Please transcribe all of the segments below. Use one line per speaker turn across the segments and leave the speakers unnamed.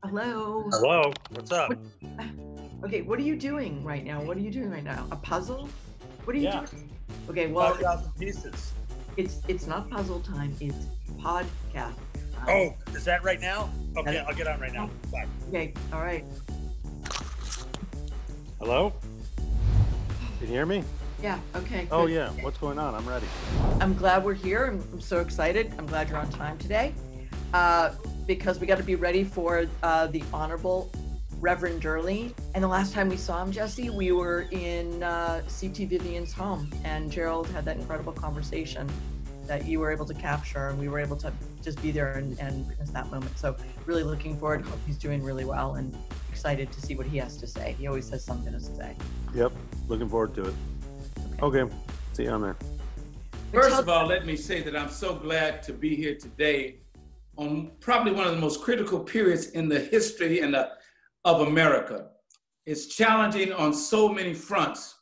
Hello.
Hello. What's up?
Okay, what are you doing right now? What are you doing right now? A puzzle? What are you doing? Okay, well,
5,000 pieces.
It's not puzzle time. It's podcast.
Oh, is that right now? Okay, I'll get on right now. Bye.
Okay, all right.
Hello? Can you hear me?
Yeah, okay.
Oh,
good.
yeah. What's going on? I'm ready.
I'm glad we're here. I'm so excited. I'm glad you're on time today because we got to be ready for the Honorable Reverend Durley. And the last time we saw him, Jesse, we were in CT Vivian's home, and Gerald had that incredible conversation that you were able to capture, and we were able to just be there and witness that moment. So really looking forward. Hope he's doing really well and excited to see what he has to say. He always has something to say.
Yep. Looking forward to it. Okay. See you on there.
First of all, let me say that I'm so glad to be here today on probably one of the most critical periods in the history of America. It's challenging on so many fronts.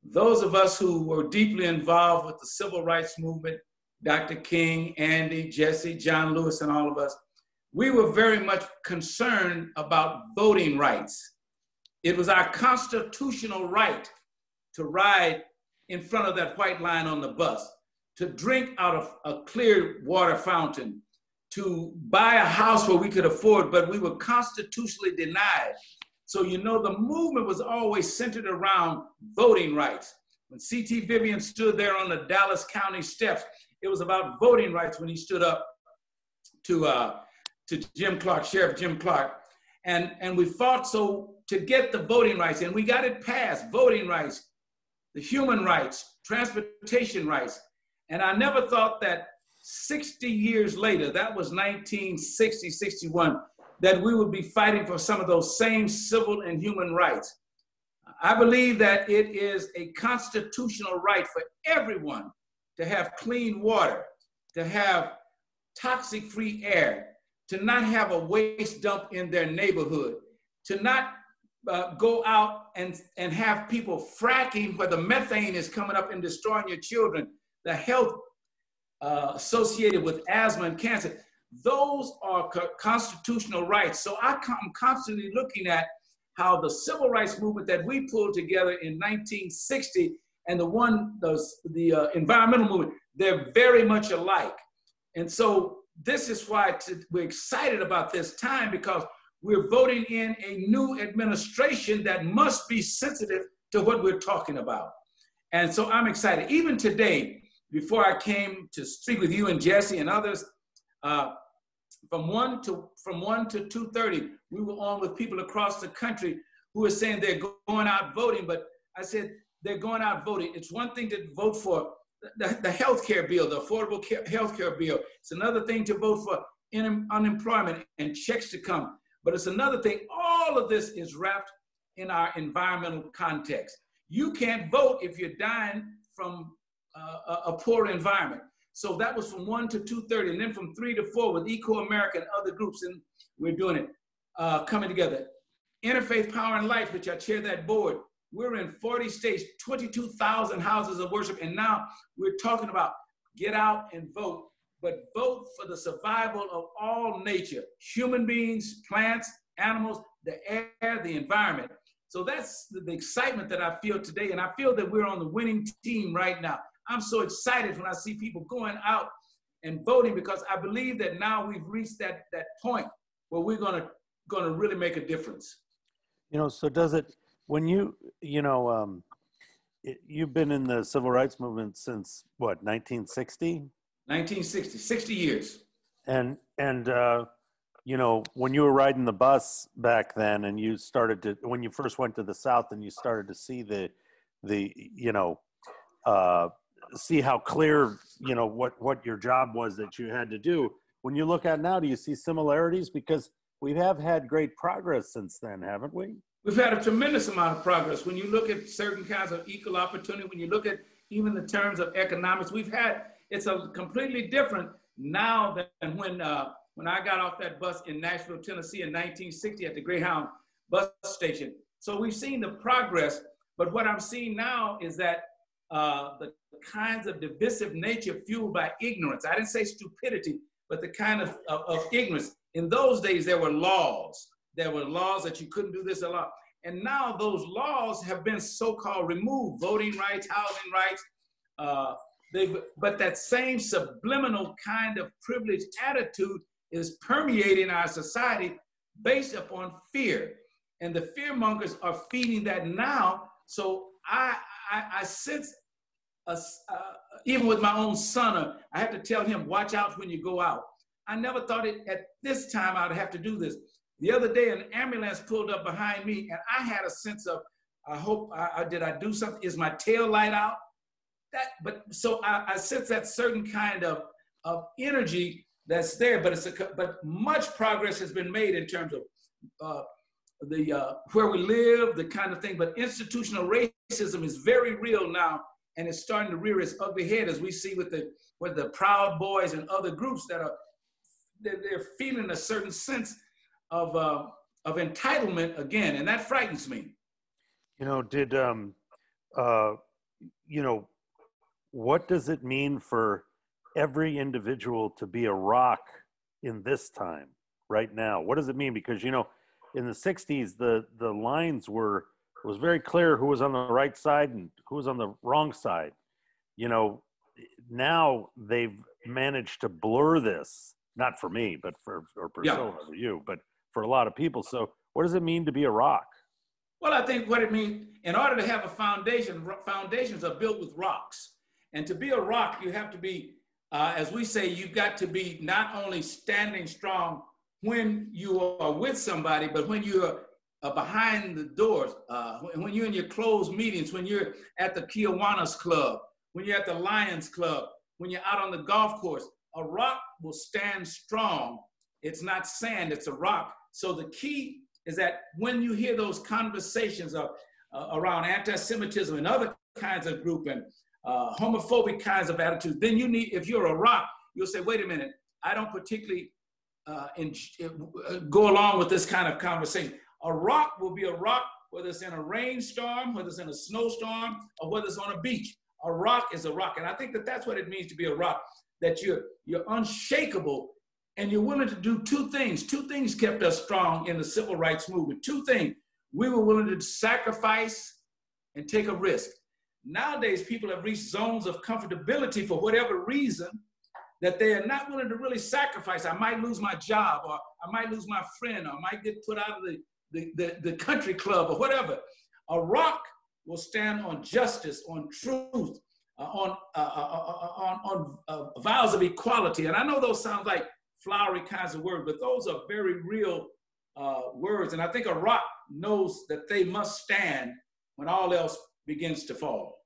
Those of us who were deeply involved with the civil rights movement, Dr. King, Andy, Jesse, John Lewis, and all of us, we were very much concerned about voting rights. It was our constitutional right to ride in front of that white line on the bus, to drink out of a clear water fountain, to buy a house where we could afford, but we were constitutionally denied. So, you know, the movement was always centered around voting rights. When C.T. Vivian stood there on the Dallas County steps, it was about voting rights when he stood up to Jim Clark, Sheriff Jim Clark. And we fought so to get the voting rights, and we got it passed, voting rights, the human rights, transportation rights. And I never thought that 60 years later, that was 1960, 61, that we would be fighting for some of those same civil and human rights. I believe that it is a constitutional right for everyone to have clean water, to have toxic-free air, to not have a waste dump in their neighborhood, to not go out and have people fracking where the methane is coming up and destroying your children, the health associated with asthma and cancer. Those are constitutional rights. So I'm constantly looking at how the civil rights movement that we pulled together in 1960 and the environmental movement, they're very much alike. And so this is why we're excited about this time, because we're voting in a new administration that must be sensitive to what we're talking about. And so I'm excited. Even today, before I came to speak with you and Jesse and others, from 1 to 2:30, we were on with people across the country who were saying they're going out voting, but I said, they're going out voting. It's one thing to vote for the health care bill, the affordable health care bill. It's another thing to vote for unemployment and checks to come. But it's another thing, all of this is wrapped in our environmental context. You can't vote if you're dying from a poor environment. So that was from 1 to 2:30, and then from 3 to 4 with Eco America and other groups, and we're doing it, coming together. Interfaith Power and Light, which I chair that board, we're in 40 states, 22,000 houses of worship, and now we're talking about get out and vote, but vote for the survival of all nature, human beings, plants, animals, the air, the environment. So that's the excitement that I feel today, and I feel that we're on the winning team right now. I'm so excited when I see people going out and voting, because I believe that now we've reached that point where we're gonna really make a difference.
You know, so does it, when you've been in the civil rights movement since what, 1960?
1960, 60 years.
And you know, when you were riding the bus back then, and you started to, when you first went to the South and you started to see see how clear, you know, what your job was that you had to do. When you look at now, do you see similarities? Because we have had great progress since then, haven't we?
We've had a tremendous amount of progress. When you look at certain kinds of equal opportunity, when you look at even the terms of economics, it's a completely different now than when I got off that bus in Nashville, Tennessee in 1960 at the Greyhound bus station. So we've seen the progress, but what I'm seeing now is that the kinds of divisive nature fueled by ignorance. I didn't say stupidity, but the kind of ignorance. In those days, there were laws. There were laws that you couldn't do this a lot. And now those laws have been so-called removed, voting rights, housing rights. But that same subliminal kind of privileged attitude is permeating our society based upon fear. And the fear mongers are feeding that now. So I sense, even with my own son, I have to tell him, watch out when you go out. I never thought at this time I'd have to do this. The other day, an ambulance pulled up behind me, and I had a sense of, did I do something? Is my tail light out? So I sense that certain kind of energy that's there, but much progress has been made in terms of where we live, the kind of thing. But institutional racism is very real now, and it's starting to rear its ugly head, as we see with the Proud Boys and other groups that they're feeling a certain sense of entitlement again, and that frightens me.
What does it mean for every individual to be a rock in this time, right now? What does it mean? Because, in the 60s, the lines it was very clear who was on the right side and who was on the wrong side. Now they've managed to blur this, not for me, but for Priscilla, or you, but for a lot of people. So what does it mean to be a rock?
Well, I think what it means, in order to have a foundation, foundations are built with rocks. And to be a rock, you have to be, as we say, you've got to be not only standing strong when you are with somebody, but when you're behind the doors, when you're in your closed meetings, when you're at the Kiwanis Club, when you're at the Lions Club, when you're out on the golf course. A rock will stand strong. It's not sand, it's a rock. So the key is that when you hear those conversations around anti-Semitism and other kinds of group and homophobic kinds of attitudes, then you need, if you're a rock, you'll say, wait a minute, I don't particularly go along with this kind of conversation. A rock will be a rock, whether it's in a rainstorm, whether it's in a snowstorm, or whether it's on a beach. A rock is a rock. And I think that that's what it means to be a rock, that you're unshakable and you're willing to do two things. Two things kept us strong in the civil rights movement. Two things. We were willing to sacrifice and take a risk. Nowadays, people have reached zones of comfortability for whatever reason that they are not willing to really sacrifice. I might lose my job, or I might lose my friend, or I might get put out of the country club, or whatever. A rock will stand on justice, on truth, on vows of equality. And I know those sound like flowery kinds of words, but those are very real words. And I think a rock knows that they must stand when all else begins to fall.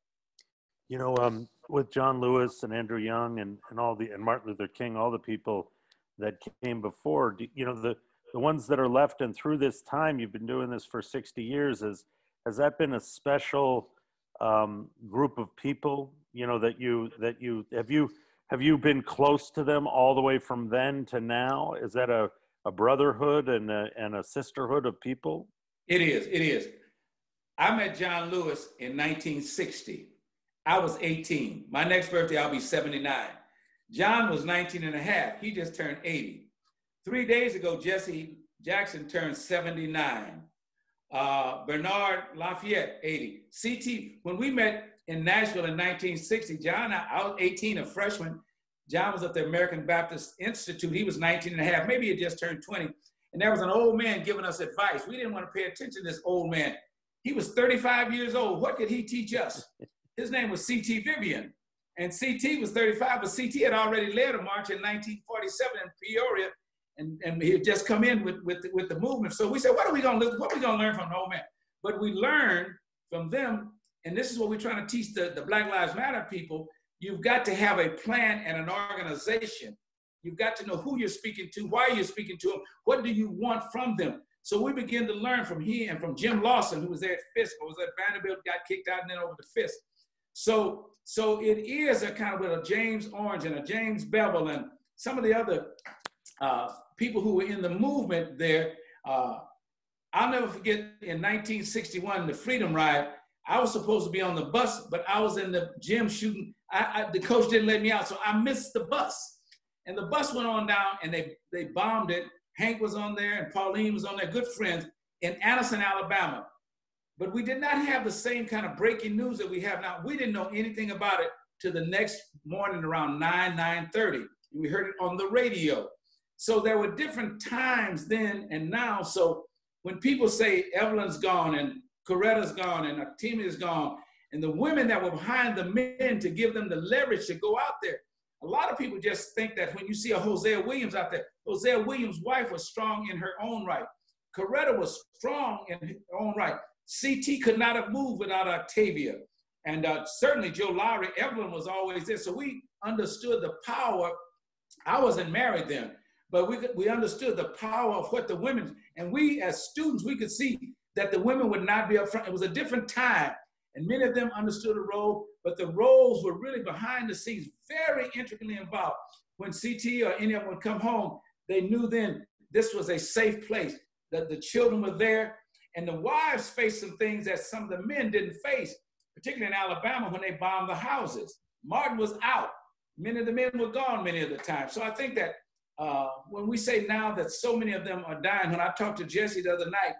With John Lewis and Andrew Young and Martin Luther King, all the people that came before, the ones that are left and through this time, you've been doing this for 60 years, has that been a special group of people, have you been close to them all the way from then to now? Is that a brotherhood and a sisterhood of people?
It is. I met John Lewis in 1960. I was 18. My next birthday, I'll be 79. John was 19 and a half. He just turned 80. 3 days ago, Jesse Jackson turned 79. Bernard Lafayette, 80. CT, when we met in Nashville in 1960, John, I was 18, a freshman. John was at the American Baptist Institute. He was 19 and a half. Maybe he had just turned 20. And there was an old man giving us advice. We didn't want to pay attention to this old man. He was 35 years old. What could he teach us? His name was C.T. Vivian. And C.T. was 35, but C.T. had already led a march in 1947 in Peoria, and he had just come in with the movement. So we said, what are we gonna learn from the old man? But we learned from them, and this is what we're trying to teach the Black Lives Matter people. You've got to have a plan and an organization. You've got to know who you're speaking to, why you're speaking to them, what do you want from them? So we began to learn from he and from Jim Lawson, who was there at Fisk, or was at Vanderbilt, got kicked out and then over to Fisk. So it is a kind of a James Orange and a James Bevel and some of the other people who were in the movement there. I'll never forget in 1961, the Freedom Ride, I was supposed to be on the bus, but I was in the gym shooting. The coach didn't let me out, so I missed the bus. And the bus went on down, and they bombed it. Hank was on there, and Pauline was on there, good friends, in Anderson, Alabama. But we did not have the same kind of breaking news that we have now. We didn't know anything about it till the next morning around 9:30. We heard it on the radio. So there were different times then and now. So when people say Evelyn's gone and Coretta's gone and Optimism is gone, and the women that were behind the men to give them the leverage to go out there, a lot of people just think that when you see a Hosea Williams out there, Hosea Williams' wife was strong in her own right. Coretta was strong in her own right. CT could not have moved without Octavia. And certainly Joe Lowry, Evelyn was always there. So we understood the power. I wasn't married then, but we understood the power of what the women, and we as students, we could see that the women would not be up front. It was a different time, and many of them understood the role, but the roles were really behind the scenes, very intricately involved. When CT or any of them would come home, they knew then this was a safe place, that the children were there, and the wives faced some things that some of the men didn't face, particularly in Alabama when they bombed the houses. Martin was out. Many of the men were gone many of the time. So I think that when we say now that so many of them are dying, when I talked to Jesse the other night,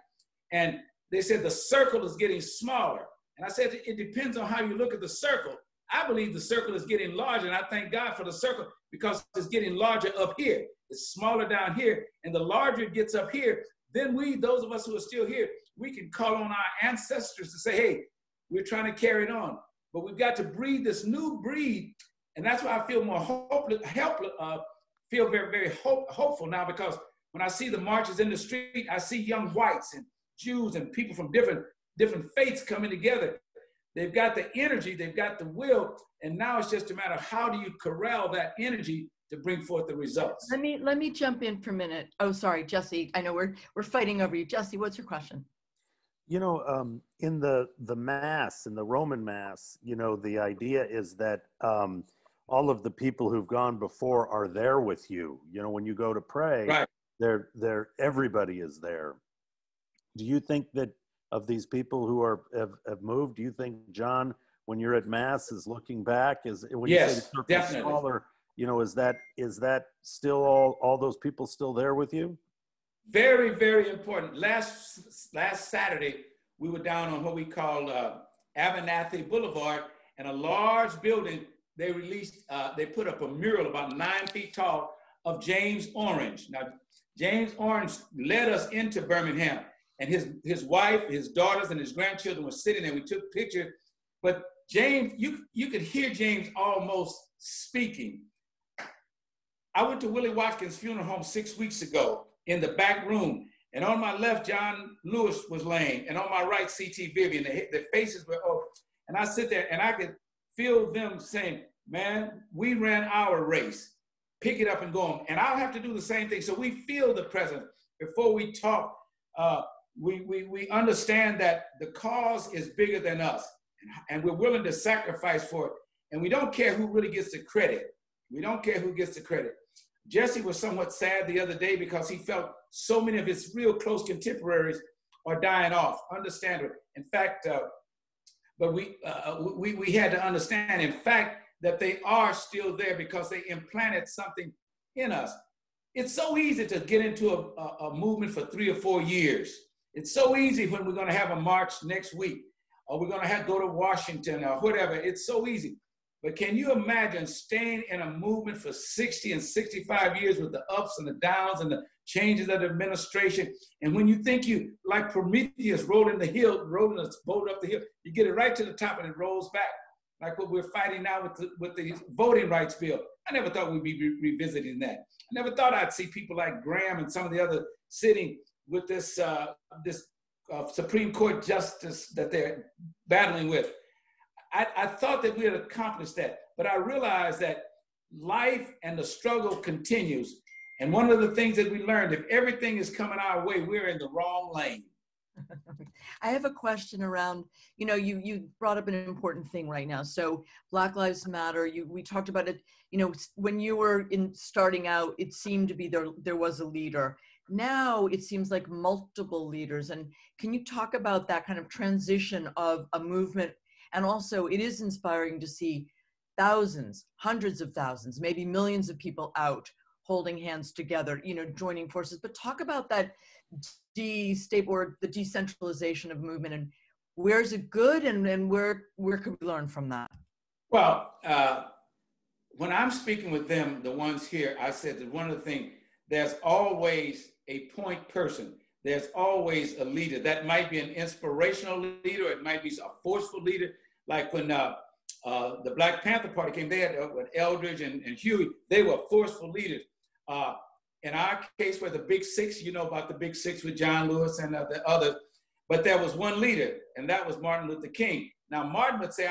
and they said the circle is getting smaller. And I said, it depends on how you look at the circle. I believe the circle is getting larger, and I thank God for the circle because it's getting larger up here. It's smaller down here, and the larger it gets up here, then we, those of us who are still here, we can call on our ancestors to say, hey, we're trying to carry it on. But we've got to breed this new breed, and that's why I feel more feel very, very hopeful now, because when I see the marches in the street, I see young whites and Jews and people from different faiths coming together. They've got the energy, they've got the will, and now it's just a matter of how do you corral that energy to bring forth the results.
Let me jump in for a minute. Oh, sorry, Jesse. I know we're fighting over you. Jesse, what's your question?
You know, in the Mass, in the Roman Mass, you know, the idea is that all of the people who've gone before are there with you. You know, when you go to pray,
right,
they're everybody is there. Do you think that of these people who have moved, do you think John, when you're at Mass, is looking back? Is when
yes,
you say the circle
definitely.
smaller, you know, is that still all those people still there with you?
Very, very important. Last Saturday, we were down on what we call Abernathy Boulevard, and a large building. They put up a mural about 9 feet tall of James Orange. Now, James Orange led us into Birmingham, and his wife, his daughters, and his grandchildren were sitting there. We took pictures, but James, you could hear James almost speaking. I went to Willie Watkins' funeral home 6 weeks ago in the back room, and on my left, John Lewis was laying, and on my right, C.T. Vivian. Their faces were open, and I sit there, and I could feel them saying, man, we ran our race. Pick it up and go on. And I'll have to do the same thing. So we feel the presence before we talk. We understand that the cause is bigger than us, and we're willing to sacrifice for it. And we don't care who really gets the credit. We don't care who gets the credit. Jesse was somewhat sad the other day because he felt so many of his real close contemporaries are dying off. Understandable. In fact, but we had to understand, in fact, that they are still there because they implanted something in us. It's so easy to get into a movement for 3 or 4 years. It's so easy when we're going to have a march next week, or we're going to go to Washington or whatever. It's so easy. But can you imagine staying in a movement for 60 and 65 years with the ups and the downs and the changes of the administration? And when you think you, like Prometheus rolling the boat up the hill, you get it right to the top and it rolls back. Like what we're fighting now with the voting rights bill. I never thought we'd be revisiting that. I never thought I'd see people like Graham and some of the other sitting with this Supreme Court justice that they're battling with. I thought that we had accomplished that, but I realized that life and the struggle continues. And one of the things that we learned, if everything is coming our way, we're in the wrong lane.
I have a question around, you know, you brought up an important thing right now. So Black Lives Matter, we talked about it, you know, when you were starting out, it seemed to be there was a leader. now it seems like multiple leaders. And can you talk about that kind of transition of a movement? And also, it is inspiring to see thousands, hundreds of thousands, maybe millions of people out holding hands together, you know, joining forces. But talk about that the decentralization of movement, and where's it good, and where could we learn from that?
Well, when I'm speaking with them, the ones here, I said that one of the things, there's always a point person. There's always a leader. That might be an inspirational leader. It might be a forceful leader. Like when the Black Panther Party came, they had with Eldridge and Huey, they were forceful leaders. In our case, where the Big Six, you know about the Big Six with John Lewis and the others, but there was one leader, and that was Martin Luther King. Now, Martin would say,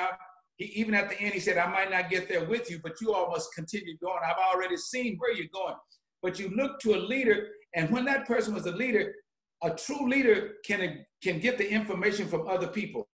even at the end, he said, I might not get there with you, but you all must continue going. I've already seen where you're going. But you look to a leader, and when that person was a leader, a true leader can get the information from other people.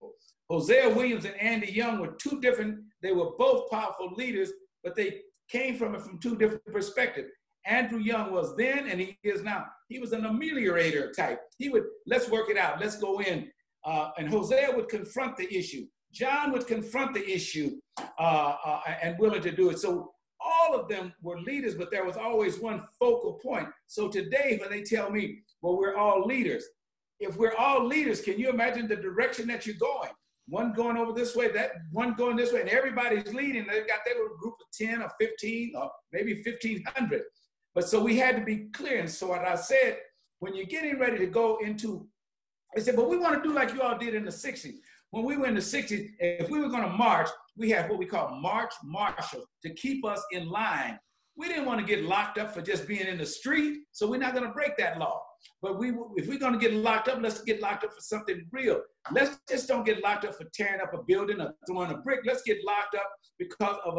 Hosea Williams and Andy Young were two different, they were both powerful leaders, but they came from it from two different perspectives. Andrew Young was then, and he is now. He was an ameliorator type. He would, let's work it out, let's go in. And Hosea would confront the issue. John would confront the issue and willing to do it. So all of them were leaders, but there was always one focal point. So today, when they tell me, well, we're all leaders. If we're all leaders, can you imagine the direction that you're going? One going over this way, that one going this way, and everybody's leading. They've got their little group of 10 or 15 or maybe 1,500. But so we had to be clear. And so what I said, when you're getting ready to go into, I said, but we want to do like you all did in the 60s. When we were in the 60s, if we were going to march, we had what we call march marshals to keep us in line. We didn't want to get locked up for just being in the street, so we're not going to break that law. But if we're going to get locked up, let's get locked up for something real. Let's just don't get locked up for tearing up a building or throwing a brick. Let's get locked up because of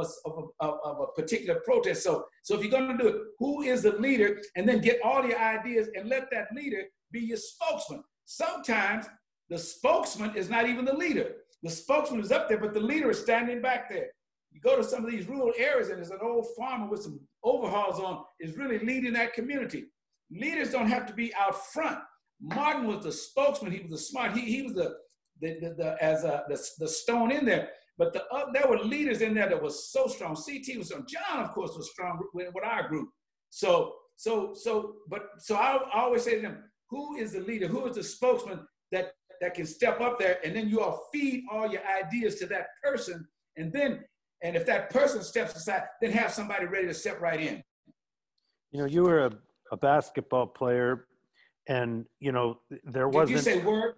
a particular protest. So if you're going to do it, who is the leader? And then get all your ideas and let that leader be your spokesman. Sometimes the spokesman is not even the leader. The spokesman is up there, but the leader is standing back there. You go to some of these rural areas and there's an old farmer with some overalls on is really leading that community. Leaders don't have to be out front. Martin was the spokesman. He was the smart. He was the stone in there. But there were leaders in there that was so strong. CT was strong. John, of course, was strong with our group. So I always say to them, who is the leader? Who is the spokesman that can step up there? And then you all feed all your ideas to that person. And if that person steps aside, then have somebody ready to step right in.
You know, you were a basketball player, and you know there wasn't.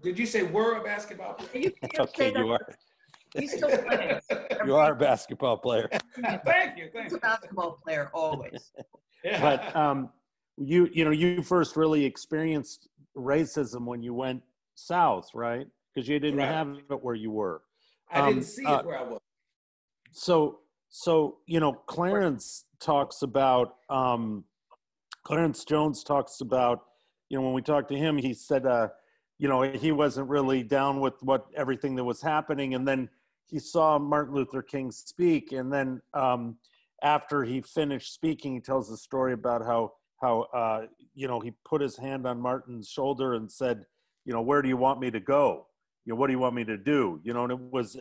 Did you say were a basketball player?
Okay, you are.
He's still playing.
You are a basketball player.
Thank you.
He's a basketball player always.
Yeah.
But you first really experienced racism when you went south, right? Because you didn't have it where you were.
I didn't see it where I was.
So Clarence talks about. Clarence Jones talks about, when we talked to him, he said, he wasn't really down with everything that was happening. And then he saw Martin Luther King speak. And then after he finished speaking, he tells the story about how he put his hand on Martin's shoulder and said, where do you want me to go? What do you want me to do?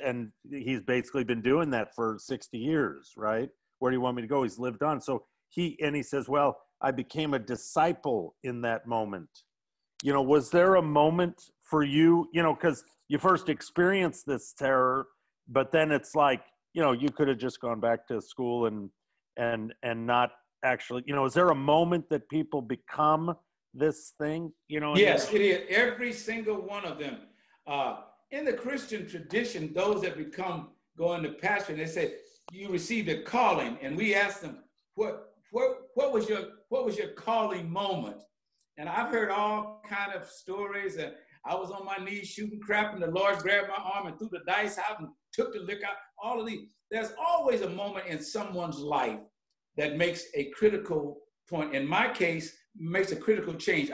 And he's basically been doing that for 60 years, right? Where do you want me to go? He's lived on. So he says, well, I became a disciple in that moment. Was there a moment for you, because you first experienced this terror, but then it's like, you could have just gone back to school and not actually, is there a moment that people become this thing,
Yes, it is. Every single one of them. In the Christian tradition, those that go into pastor, they say, you received a calling, and we ask them, what was your calling moment? And I've heard all kind of stories, and I was on my knees shooting crap, and the Lord grabbed my arm and threw the dice out and took the liquor out. All of these. There's always a moment in someone's life that makes a critical point. In my case, makes a critical change.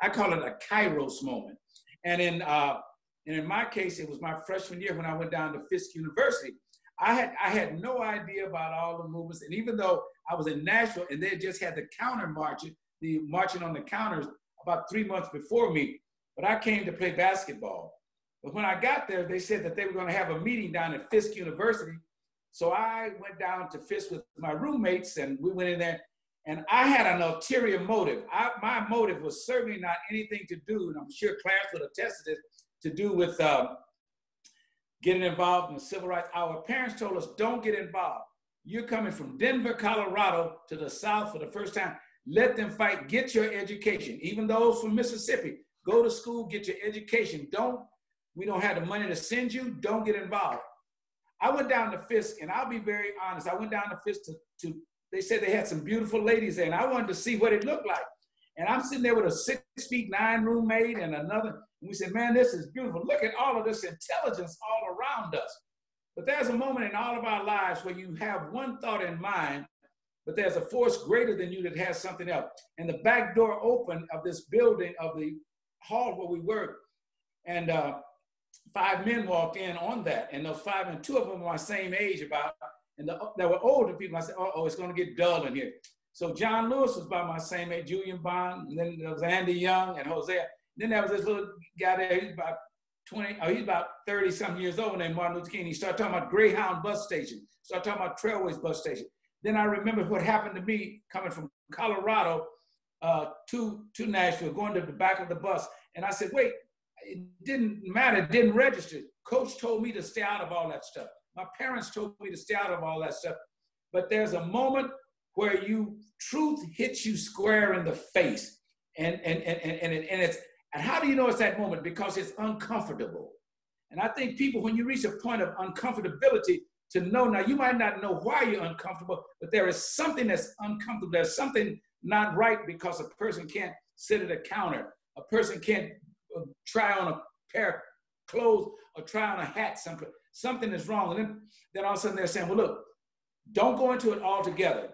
I call it a Kairos moment. And in my case, it was my freshman year when I went down to Fisk University. I had no idea about all the movements, and even though I was in Nashville and they just had the counter marching, the marching on the counters about 3 months before me, but I came to play basketball. But when I got there, they said that they were going to have a meeting down at Fisk University. So I went down to Fisk with my roommates, and we went in there, and I had an ulterior motive. My motive was certainly not anything to do, and I'm sure Clarence would attest to this, to do with getting involved in the civil rights. Our parents told us, don't get involved. You're coming from Denver, Colorado to the South for the first time. Let them fight, get your education. Even those from Mississippi, go to school, get your education. We don't have the money to send you, don't get involved. I went down to Fisk, and I'll be very honest, I went down to Fisk they said they had some beautiful ladies there, and I wanted to see what it looked like. And I'm sitting there with a 6'9" roommate and another, and we said, man, this is beautiful. Look at all of this intelligence all around us. But there's a moment in all of our lives where you have one thought in mind, but there's a force greater than you that has something else. And the back door opened of this building, of the hall where we worked, and 5 men walked in on that. And those 5 men, 2 of them were my same age about, and there were older people. I said, oh, it's going to get dull in here. So John Lewis was about my same age, Julian Bond, and then there was Andy Young and Hosea. Then there was this little guy there, he's about 30-something years old, named Martin Luther King. He started talking about Greyhound bus station, started talking about Trailways bus station. Then I remember what happened to me coming from Colorado to Nashville, going to the back of the bus. And I said, wait, it didn't matter, it didn't register. Coach told me to stay out of all that stuff. My parents told me to stay out of all that stuff. But there's a moment where truth hits you square in the face. And how do you know it's that moment? Because it's uncomfortable. And I think people, when you reach a point of uncomfortability, to know, now you might not know why you're uncomfortable, but there is something that's uncomfortable. There's something not right, because a person can't sit at a counter. A person can't try on a pair of clothes or try on a hat. Something is wrong. And then all of a sudden they're saying, well, look, don't go into it altogether.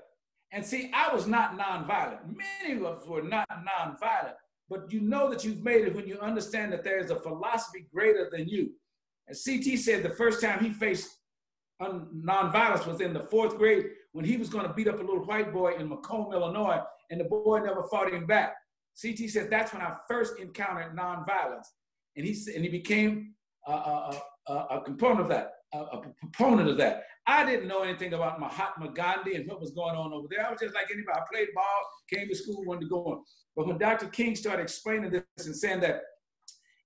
And see, I was not nonviolent. Many of us were not nonviolent, but you know that you've made it when you understand that there is a philosophy greater than you. As CT said, the first time he faced nonviolence was in the 4th grade, when he was going to beat up a little white boy in Macomb, Illinois, and the boy never fought him back. CT said, that's when I first encountered nonviolence. And he became a component of that, a proponent of that. I didn't know anything about Mahatma Gandhi and what was going on over there. I was just like anybody. I played ball, came to school, wanted to go on. But when Dr. King started explaining this and saying that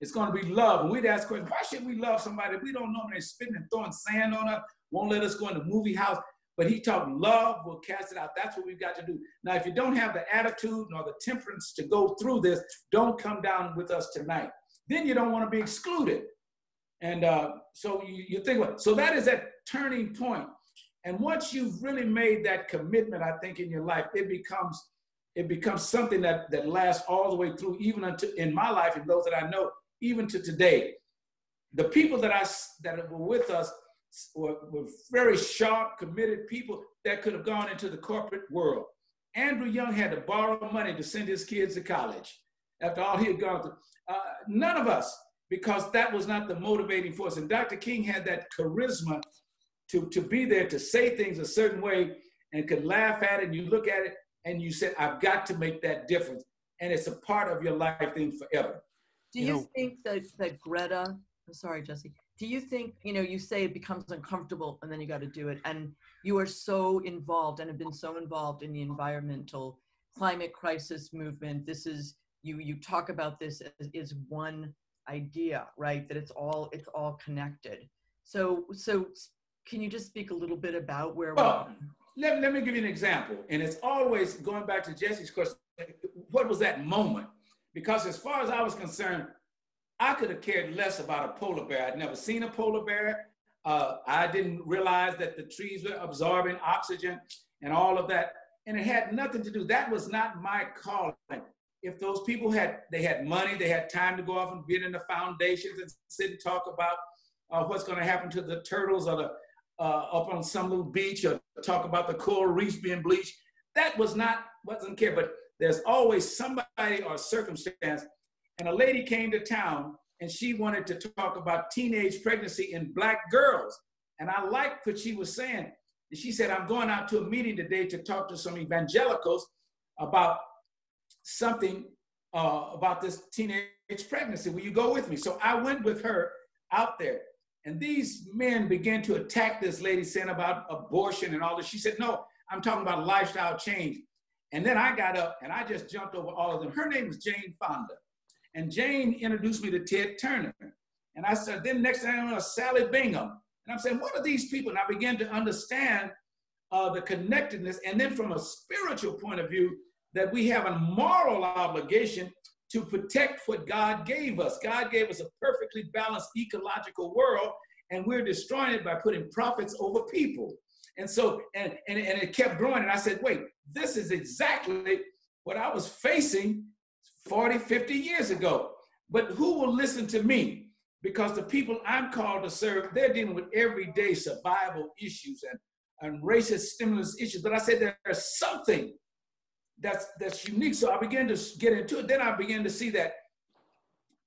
it's going to be love, and we'd ask questions, why should we love somebody we don't know when they're spitting and throwing sand on us, won't let us go in the movie house? But he talked love will cast it out. That's what we've got to do. Now, if you don't have the attitude nor the temperance to go through this, don't come down with us tonight. Then you don't want to be excluded. And so you think, well, so that is that turning point. And once you've really made that commitment, I think, in your life, it becomes something that lasts all the way through, even in my life and those that I know, even to today. The people that were with us were very sharp, committed people that could have gone into the corporate world. Andrew Young had to borrow money to send his kids to college after all he had gone through. None of us, because that was not the motivating force. And Dr. King had that charisma to be there, to say things a certain way, and could laugh at it, and you look at it, and you said, I've got to make that difference. And it's a part of your life thing forever.
Do you think that Greta, I'm sorry, Jesse, do you think, you say it becomes uncomfortable and then you got to do it, and you are so involved and have been so involved in the environmental climate crisis movement. This is, you talk about this as one idea, right? That it's all connected. So can you just speak a little bit about where
let me give you an example. And it's always going back to Jesse's question, what was that moment? Because as far as I was concerned, I could have cared less about a polar bear. I'd never seen a polar bear. I didn't realize that the trees were absorbing oxygen and all of that. And it had nothing to do. That was not my calling. If those people had money, they had time to go off and get in the foundations and sit and talk about what's going to happen to the turtles or up on some little beach, or talk about the coral reefs being bleached. That wasn't care. But there's always somebody or circumstance. And a lady came to town and she wanted to talk about teenage pregnancy in Black girls. And I liked what she was saying. And she said, I'm going out to a meeting today to talk to some evangelicals about something about this teenage pregnancy. Will you go with me? So I went with her out there. And these men began to attack this lady saying about abortion and all this. She said, no, I'm talking about lifestyle change. And then I got up and I just jumped over all of them. Her name is Jane Fonda. And Jane introduced me to Ted Turner. And I said, then next thing I know, Sally Bingham. And I'm saying, what are these people? And I began to understand the connectedness. And then from a spiritual point of view, that we have a moral obligation to protect what God gave us. God gave us a perfectly balanced ecological world, and we're destroying it by putting profits over people. And so, and it kept growing. And I said, wait, this is exactly what I was facing 40, 50 years ago. But who will listen to me? Because the people I'm called to serve, they're dealing with everyday survival issues and racist stimulus issues. But I said there's something that's unique. So I began to get into it. Then I began to see that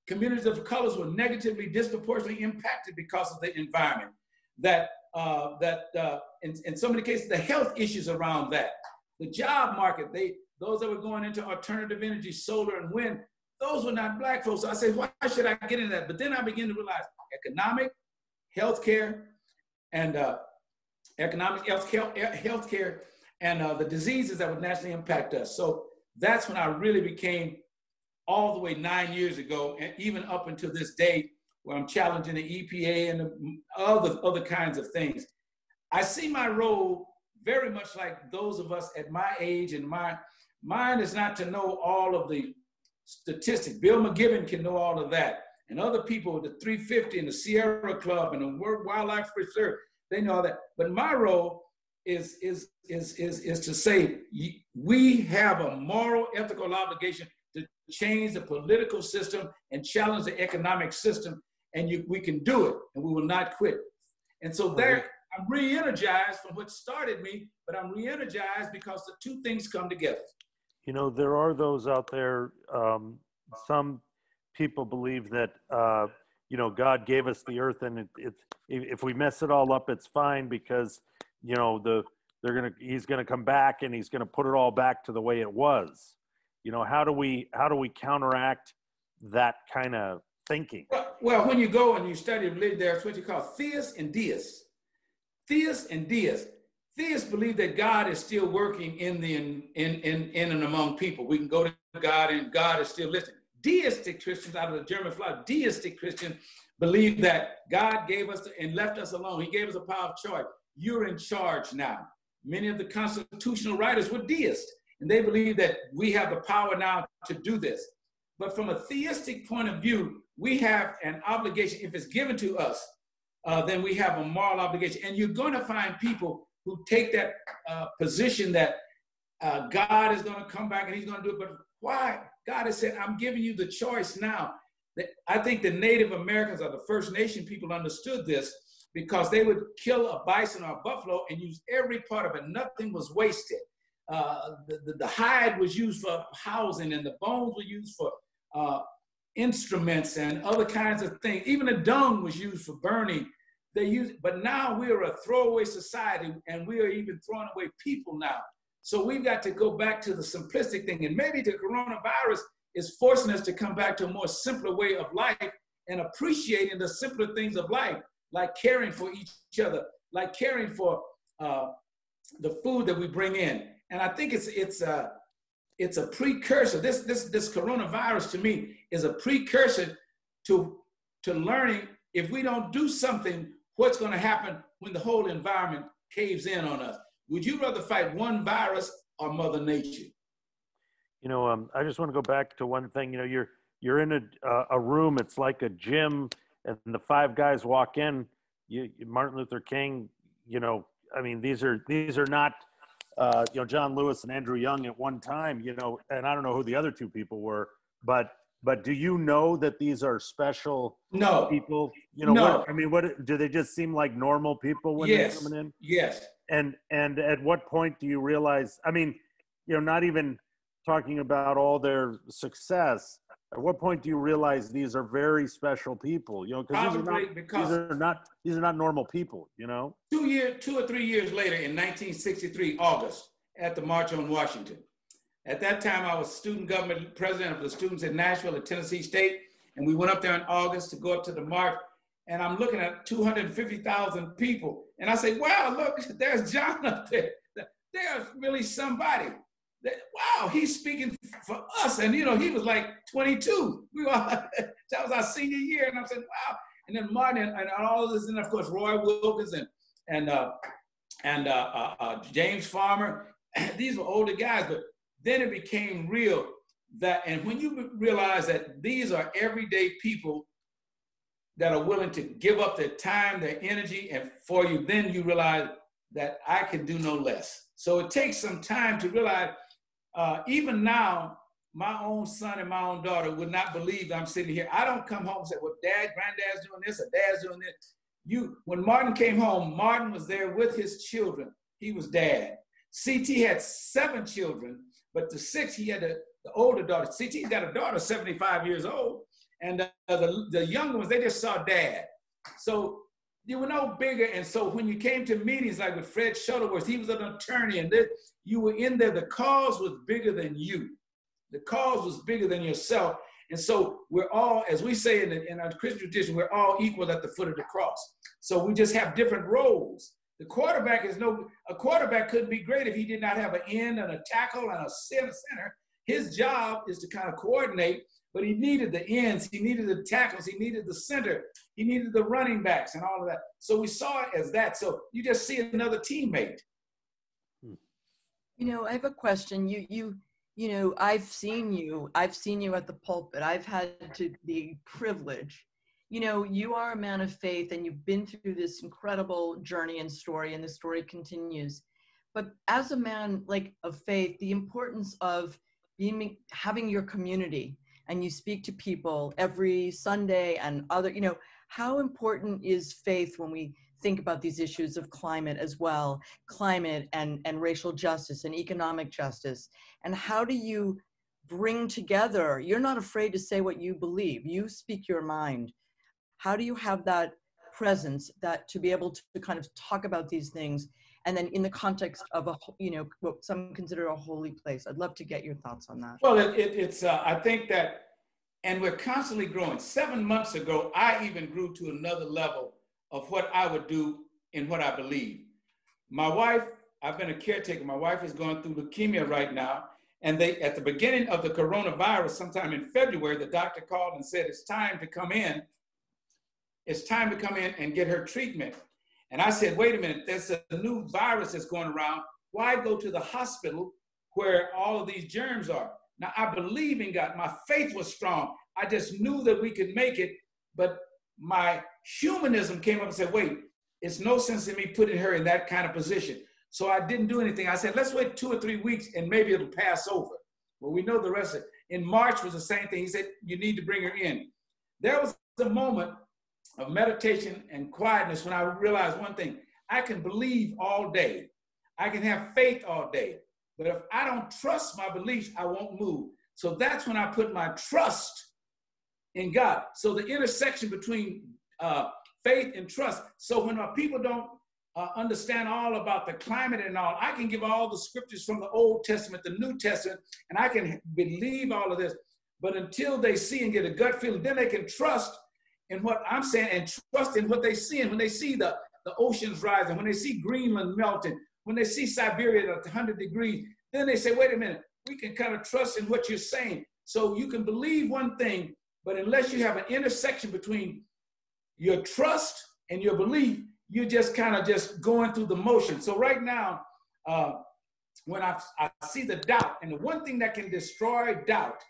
communities of colors were negatively, disproportionately impacted because of the environment. That in so many cases, the health issues around that, the job market, those that were going into alternative energy, solar and wind, those were not Black folks. So I said, why should I get into that? But then I began to realize economic, healthcare, and healthcare, and the diseases that would naturally impact us. So that's when I really became, all the way 9 years ago, and even up until this day, where I'm challenging the EPA and other kinds of things. I see my role very much like those of us at my age, and mine is not to know all of the statistics. Bill McGibbon can know all of that, and other people, the 350 and the Sierra Club and the World Wildlife Reserve, they know all that. But my role is to say we have a moral, ethical obligation to change the political system and challenge the economic system, and we can do it, and we will not quit. And so there, I'm re-energized from what started me, but I'm re-energized because the two things come together.
You know, there are those out there, some people believe that, you know, God gave us the earth, and if we mess it all up, it's fine because, you know, he's gonna come back and he's gonna put it all back to the way it was. You know, how do we counteract that kind of thinking?
Well, when you go and you study religion, there's what you call theists and deists. Theists and deists. Theists believe that God is still working in and among people. We can go to God and God is still listening. Deistic Christians, out of the German philosophy, deistic Christians believe that God gave us and left us alone. He gave us a power of choice. You're in charge now. Many of the constitutional writers were deists, and they believe that we have the power now to do this. But from a theistic point of view, we have an obligation. If it's given to us, then we have a moral obligation. And you're going to find people who take that position that God is going to come back and he's going to do it. But why? God has said, I'm giving you the choice now. I think the Native Americans or the First Nation people understood this because they would kill a bison or a buffalo and use every part of it. Nothing was wasted. The hide was used for housing, and the bones were used for instruments and other kinds of things. Even the dung was used for burning. But now we are a throwaway society, and we are even throwing away people now. So we've got to go back to the simplistic thing. And maybe the coronavirus is forcing us to come back to a more simpler way of life and appreciating the simpler things of life, like caring for each other, like caring for the food that we bring in. And I think it's a precursor. This coronavirus to me is a precursor to learning, if we don't do something, what's going to happen when the whole environment caves in on us. Would you rather fight one virus or Mother Nature?
You know, I just want to go back to one thing. You know, you're in a room. It's like a gym, and the five guys walk in. Martin Luther King. You know, I mean, these are not. You know, John Lewis and Andrew Young at one time. You know, and I don't know who the other two people were, but do you know that these are special people? You know,
no.
What do they just seem like normal people when they're coming in?
Yes.
And at what point do you realize, I mean, you know, not even talking about all their success, at what point do you realize these are very special people? You know, because these are not normal people, you know? 2
or 3 years later in 1963, August, at the March on Washington, At that time, I was student government president of the students in Nashville at Tennessee State. And we went up there in August to go up to the march. And I'm looking at 250,000 people. And I say, wow, look, there's John up there. There's really somebody. Wow, he's speaking for us. And, you know, he was like 22. That was our senior year. And I said, wow. And then Martin and all of this, and of course, Roy Wilkins and James Farmer. These were older guys, but then it became real that, and when you realize that these are everyday people that are willing to give up their time, their energy, and for you, then you realize that I can do no less. So it takes some time to realize, even now, my own son and my own daughter would not believe I'm sitting here. I don't come home and say, well, granddad's doing this, or dad's doing this. When Martin came home, Martin was there with his children. He was dad. CT had 7 children, but the 6, he had the older daughter. CT's got a daughter, 75 years old. And the younger ones, they just saw dad. So you were no bigger. And so when you came to meetings like with Fred Shuttleworth, he was an attorney, and you were in there, the cause was bigger than you. The cause was bigger than yourself. And so we're all, as we say in our Christian tradition, we're all equal at the foot of the cross. So we just have different roles. The quarterback a quarterback couldn't be great if he did not have an end and a tackle and a center. His job is to kind of coordinate, but he needed the ends, he needed the tackles, he needed the center, he needed the running backs and all of that. So we saw it as that. So you just see another teammate.
You know, I have a question. You know, I've seen you at the pulpit. I've had the privilege. You know, you are a man of faith, and you've been through this incredible journey and story, and the story continues. But as a man of faith, the importance of having your community, and you speak to people every Sunday and other, you know, how important is faith when we think about these issues of climate as well, climate and racial justice and economic justice? And how do you bring together, you're not afraid to say what you believe, you speak your mind. How do you have that presence, that to be able to kind of talk about these things, and then in the context of what some consider a holy place? I'd love to get your thoughts on that.
Well, it's I think that, and we're constantly growing. 7 months ago, I even grew to another level of what I would do and what I believe. My wife, I've been a caretaker. My wife is going through leukemia right now. And at the beginning of the coronavirus, sometime in February, the doctor called and said, it's time to come in. It's time to come in and get her treatment. And I said, wait a minute, there's a new virus that's going around. Why go to the hospital where all of these germs are? Now, I believe in God. My faith was strong. I just knew that we could make it. But my humanism came up and said, wait, it's no sense in me putting her in that kind of position. So I didn't do anything. I said, let's wait 2 or 3 weeks and maybe it'll pass over. Well, we know the rest of it. In March was the same thing. He said, you need to bring her in. There was a moment of meditation and quietness when I realized one thing. I can believe all day. I can have faith all day. But if I don't trust my beliefs, I won't move. So that's when I put my trust in God. So the intersection between faith and trust. So when my people don't understand all about the climate and all, I can give all the scriptures from the Old Testament, the New Testament, and I can believe all of this. But until they see and get a gut feeling, then they can trust in what I'm saying and trust in what they see. And when they see the oceans rising, when they see Greenland melting, when they see Siberia at 100 degrees, then they say, wait a minute, we can kind of trust in what you're saying. So you can believe one thing, but unless you have an intersection between your trust and your belief, you're just kind of just going through the motion. So right now, when I see the doubt, and the one thing that can destroy doubt,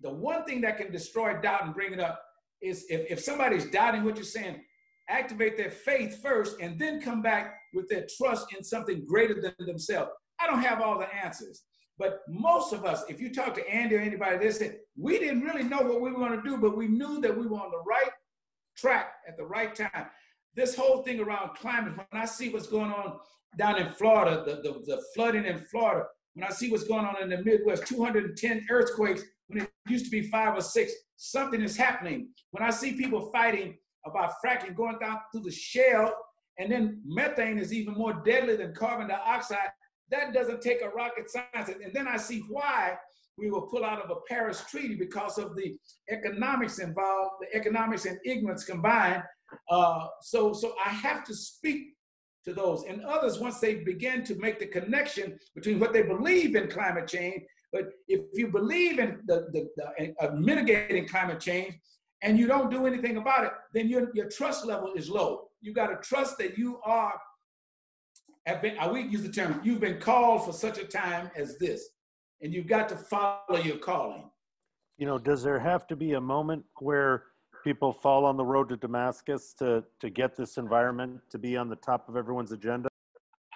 and bring it up is if somebody's doubting what you're saying, activate their faith first and then come back with their trust in something greater than themselves. I don't have all the answers, but most of us, if you talk to Andy or anybody, they said, we didn't really know what we were going to do, but we knew that we were on the right track at the right time. This whole thing around climate, when I see what's going on down in Florida, the flooding in Florida, when I see what's going on in the Midwest, 210 earthquakes, when it used to be 5 or 6, something is happening. When I see people fighting about fracking, going down through the shale, and then methane is even more deadly than carbon dioxide, That doesn't take a rocket science. And then I see why we will pull out of a Paris Treaty, because of the economics involved, the economics and ignorance combined. So I have to speak to those. And others, once they begin to make the connection between what they believe in climate change, but if you believe in the mitigating climate change and you don't do anything about it, then your trust level is low. You got to trust that you are, we use the term, you've been called for such a time as this, and you've got to follow your calling.
You know, does there have to be a moment where people fall on the road to Damascus to get this environment to be on the top of everyone's agenda?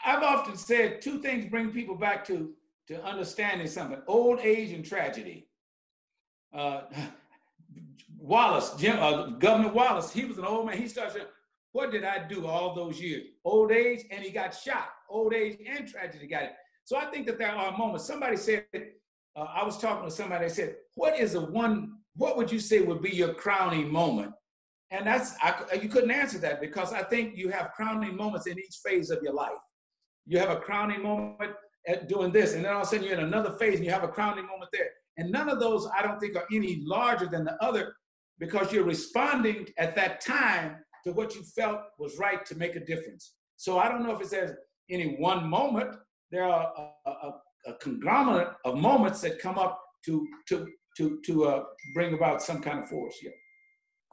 I've often said two things bring people back to understanding something: old age and tragedy. Governor Wallace, he was an old man. He started saying, what did I do all those years? Old age, and he got shot. Old age and tragedy got it. So I think that there are moments. Somebody said, I was talking to somebody, they said, what would you say would be your crowning moment? And you couldn't answer that, because I think you have crowning moments in each phase of your life. You have a crowning moment at doing this, and then all of a sudden you're in another phase and you have a crowning moment there. And none of those, I don't think, are any larger than the other, because you're responding at that time to what you felt was right to make a difference. So I don't know if it says any one moment. There are a conglomerate of moments that come up to bring about some kind of force. Yeah.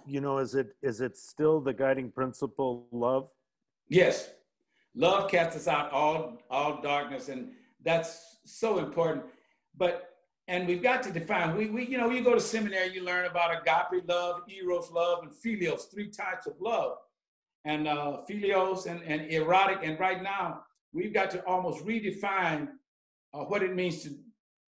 You know, is it still the guiding principle, love?
Yes. Love casts out all darkness, and that's so important. And we've got to define, you know, you go to seminary, you learn about agape love, eros love, and philios, 3 types of love. And philios and erotic, and right now, we've got to almost redefine what it means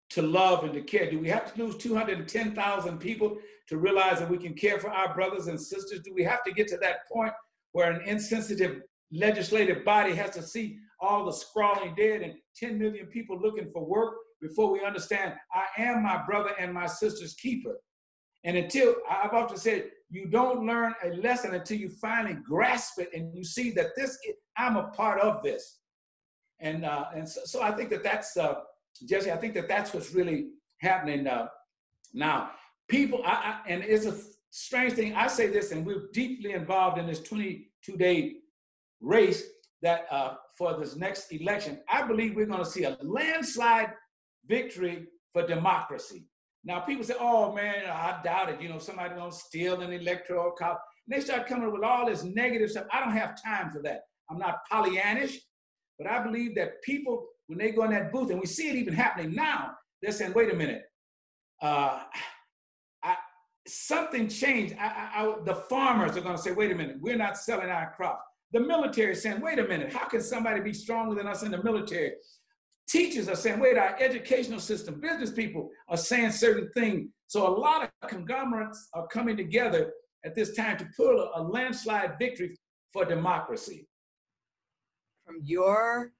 to love and to care. Do we have to lose 210,000 people to realize that we can care for our brothers and sisters? Do we have to get to that point where an insensitive legislative body has to see all the sprawling dead and 10 million people looking for work before we understand I am my brother and my sister's keeper? And until, I've often said, you don't learn a lesson until you finally grasp it and you see that I'm a part of this. And so I think that's, Jesse, I think that's what's really happening now. People, and it's a strange thing, I say this, and we're deeply involved in this 22-day race that for this next election. I believe we're going to see a landslide victory for democracy. Now, people say, oh man, I doubt it. You know, somebody gonna steal an electoral college. And they start coming up with all this negative stuff. I don't have time for that. I'm not Pollyannish, but I believe that people, when they go in that booth, and we see it even happening now, they're saying, wait a minute, something changed. The farmers are gonna say, wait a minute, we're not selling our crops. The military is saying, wait a minute, how can somebody be stronger than us in the military? Teachers are saying, wait, our educational system, business people are saying certain things. So a lot of conglomerates are coming together at this time to pull a landslide victory for democracy.
From your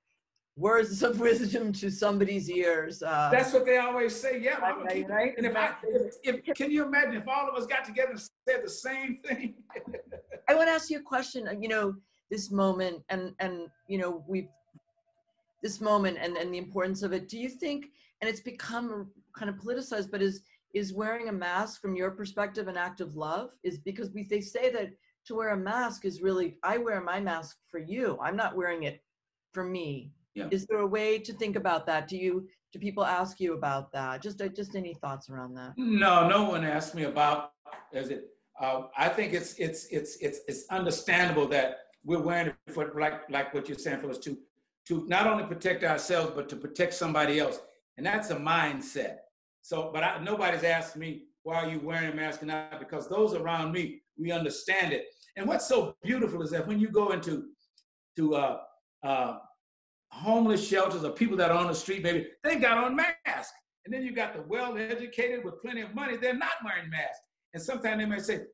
words of wisdom to somebody's ears.
That's what they always say. Yeah,
right?
And can you imagine if all of us got together and said the same thing?
I want to ask you a question. You know, this moment and you know, this moment and the importance of it. Do you think, and it's become kind of politicized, but is wearing a mask from your perspective an act of love? Is because they say that to wear a mask is really, I wear my mask for you. I'm not wearing it for me. Yeah. Is there a way to think about that? Do people ask you about that? Just any thoughts around that?
No one asked me about, I think it's understandable that we're wearing it for like what you're saying, for us to not only protect ourselves, but to protect somebody else. And that's a mindset. So, but nobody's asked me, why are you wearing a mask or not? Because those around me, we understand it. And what's so beautiful is that when you go into homeless shelters or people that are on the street, maybe they got on masks. And then you got the well-educated with plenty of money, they're not wearing masks. And sometimes they may say,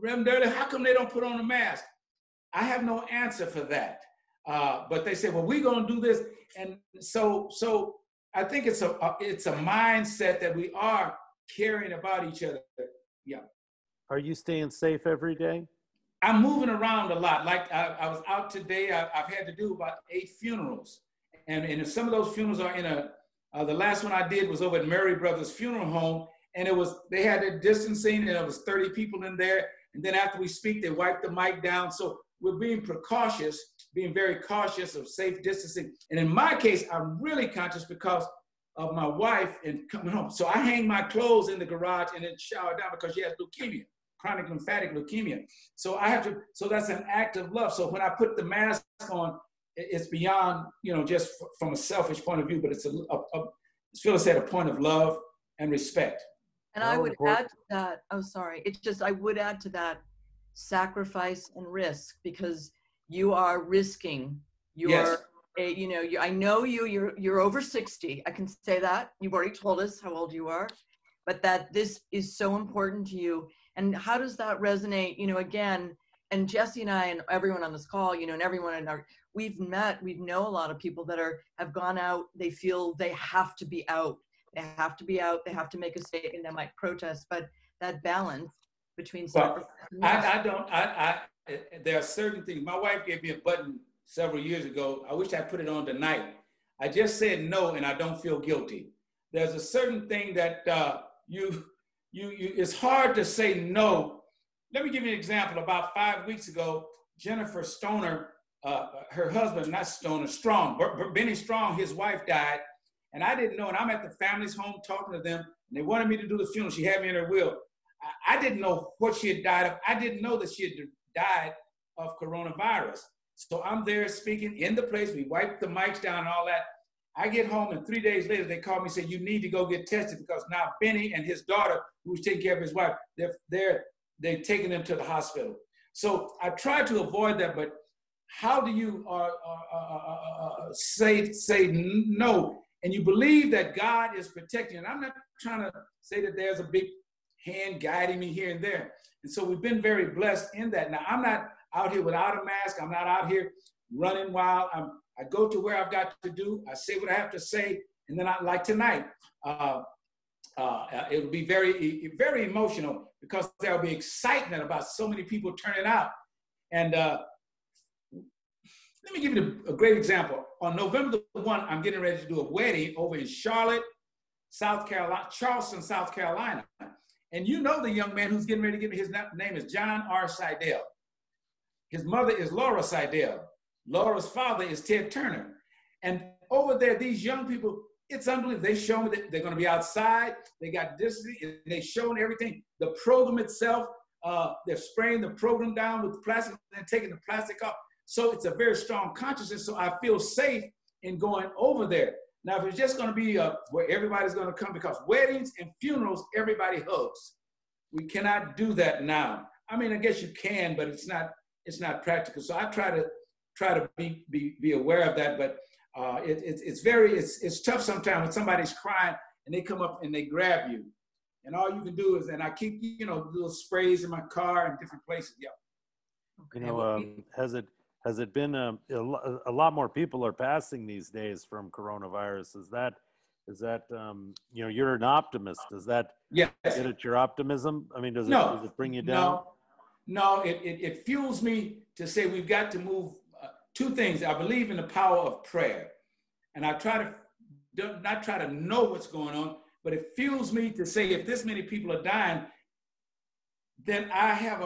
Reverend Durley, how come they don't put on a mask? I have no answer for that. But they say, well, we're going to do this. And so I think it's a mindset that we are caring about each other. Yeah.
Are you staying safe every day?
I'm moving around a lot. Like I was out today, I've had to do about 8 funerals. and some of those funerals are in the last one I did was over at Murray Brothers Funeral Home, and they had their distancing, and there was 30 people in there. And then after we speak, they wipe the mic down. So we're being very cautious of safe distancing. And in my case, I'm really conscious because of my wife and coming home. So I hang my clothes in the garage and then shower down because she has leukemia, chronic lymphatic leukemia. So so that's an act of love. So when I put the mask on, it's beyond, just from a selfish point of view, but it's as Phyllis said, a point of love and respect.
And I would add to that, I would add to that sacrifice and risk, because you are risking
Yes.
I know you're over 60. I can say that. You've already told us how old you are, but that this is so important to you. And how does that resonate, again, and Jesse and I and everyone on this call, and everyone we know a lot of people that have gone out. They feel they have to be out. They have to be out. They have to make a statement. They might protest, but that balance between sacrifice.
There are certain things. My wife gave me a button several years ago. I wish I put it on tonight. I just said no, and I don't feel guilty. There's a certain thing that it's hard to say no. Let me give you an example. About 5 weeks ago, Jennifer Stoner, her husband, not Stoner, Strong, Benny Strong, his wife died. And I didn't know, and I'm at the family's home talking to them, and they wanted me to do the funeral. She had me in her will. I didn't know what she had died of. I didn't know that she had died of coronavirus. So I'm there speaking in the place. We wiped the mics down and all that. I get home, and 3 days later, they call me and say, you need to go get tested, because now Benny and his daughter, who's taking care of his wife, they're taking them to the hospital. So I try to avoid that, but how do you say no? And you believe that God is protecting. And I'm not trying to say that there's a big hand guiding me here and there. And so we've been very blessed in that. Now, I'm not out here without a mask. I'm not out here running wild. I go to where I've got to do. I say what I have to say. And then like tonight, it'll be very, very emotional, because there'll be excitement about so many people turning out. And let me give you a great example. On November the 1, I'm getting ready to do a wedding over in Charlotte, South Carolina, Charleston, South Carolina. And you know the young man who's getting ready to give me, his name is John R. Seidel. His mother is Laura Seidel. Laura's father is Ted Turner. And over there, these young people, it's unbelievable. They show me that they're going to be outside. They got this, and they've shown everything. The program itself, they're spraying the program down with plastic and taking the plastic off. So it's a very strong consciousness. So I feel safe in going over there. Now, if it's just going to be where everybody's going to come, because weddings and funerals, everybody hugs. We cannot do that now. I mean, I guess you can, but it's not practical. So I try to be aware of that. But it's tough sometimes when somebody's crying and they come up and they grab you, and all you can do is, and I keep little sprays in my car and different places. Yeah.
Okay. Has it been a lot more people are passing these days from coronavirus? Is that you're an optimist? Does that get at your optimism? I mean, does it bring you down?
No, it fuels me to say we've got to move. Two things. I believe in the power of prayer, and I try to not try to know what's going on, but it fuels me to say, if this many people are dying, then I have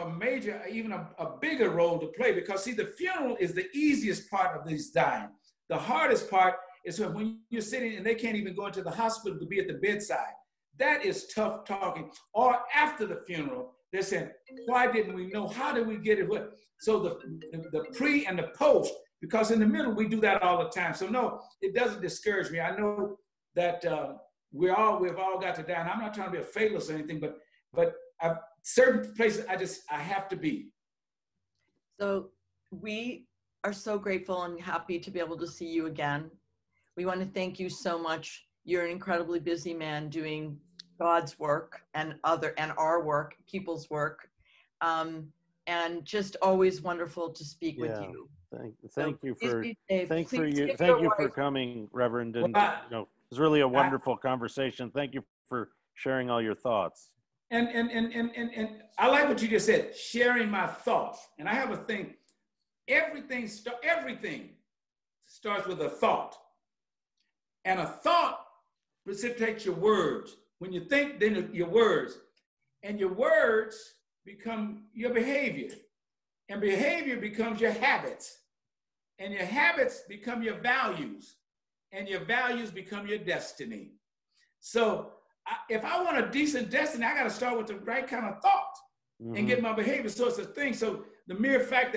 even a bigger role to play. Because see, the funeral is the easiest part of these dying. The hardest part is when you're sitting and they can't even go into the hospital to be at the bedside. That is tough talking. Or after the funeral, they're saying, why didn't we know? How did we get it? So the pre and the post, because in the middle, we do that all the time. So no, it doesn't discourage me. I know that we've all got to die. And I'm not trying to be a fatalist or anything, but certain places I have to be.
So we are so grateful and happy to be able to see you again. We want to thank you so much. You're an incredibly busy man doing God's work and our work, people's work. And just always wonderful to speak with you.
Thank you for coming, Reverend. And it was really a wonderful conversation. Thank you for sharing all your thoughts.
And I like what you just said, sharing my thoughts. And I have a thing, everything starts with a thought. And a thought precipitates your words. When you think, then your words. And your words become your behavior. And behavior becomes your habits. And your habits become your values. And your values become your destiny. So if I want a decent destiny, I got to start with the right kind of thought and get my behavior. So it's a thing. So the mere fact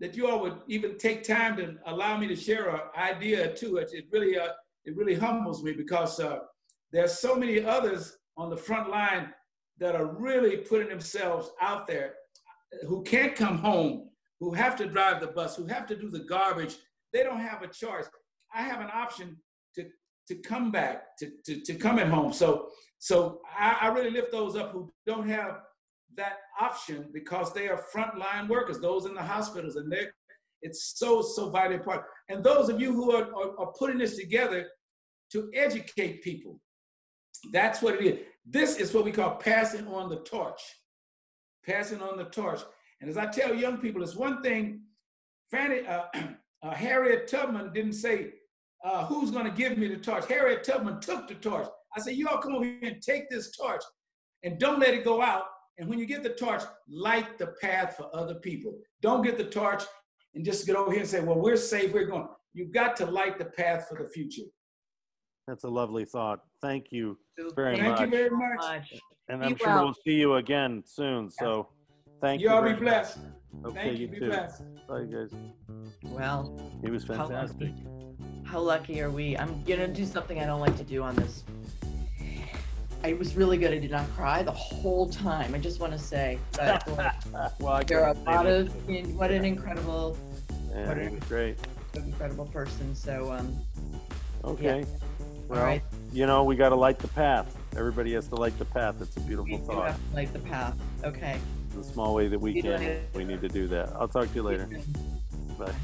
that you all would even take time to allow me to share an idea or two, it really humbles me, because there's so many others on the front line that are really putting themselves out there, who can't come home, who have to drive the bus, who have to do the garbage. They don't have a choice. I have an option to come back, to come at home. So I really lift those up who don't have that option, because they are frontline workers, those in the hospitals, and it's so vitally important. And those of you who are putting this together to educate people, that's what it is. This is what we call passing on the torch. Passing on the torch. And as I tell young people, it's one thing, Harriet Tubman didn't say, who's going to give me the torch? Harriet Tubman took the torch. I said, you all come over here and take this torch and don't let it go out. And when you get the torch, light the path for other people. Don't get the torch and just get over here and say, well, we're safe, we're going. You've got to light the path for the future.
That's a lovely thought. Thank you very much.
Thank you very much.
And I'm sure we'll see you again soon. So thank you.
You all be blessed.
Okay,
Thank you.
you
Be
too.
blessed.
Bye, guys.
Well,
He was fantastic.
how lucky are we? I'm gonna do something I don't like to do on this. It was really good. I did not cry the whole time. I just want to say that
Well,
there are a lot of, what an incredible,
yeah, he was great.
incredible person. So,
Okay.
Yeah.
Well,
all right.
you know, we got to light the path. Everybody has to light the path. It's a beautiful
We do
thought.
have to light the path. Okay.
The small way that we
You
can,
do it.
we need to do that. I'll talk to you later. Bye.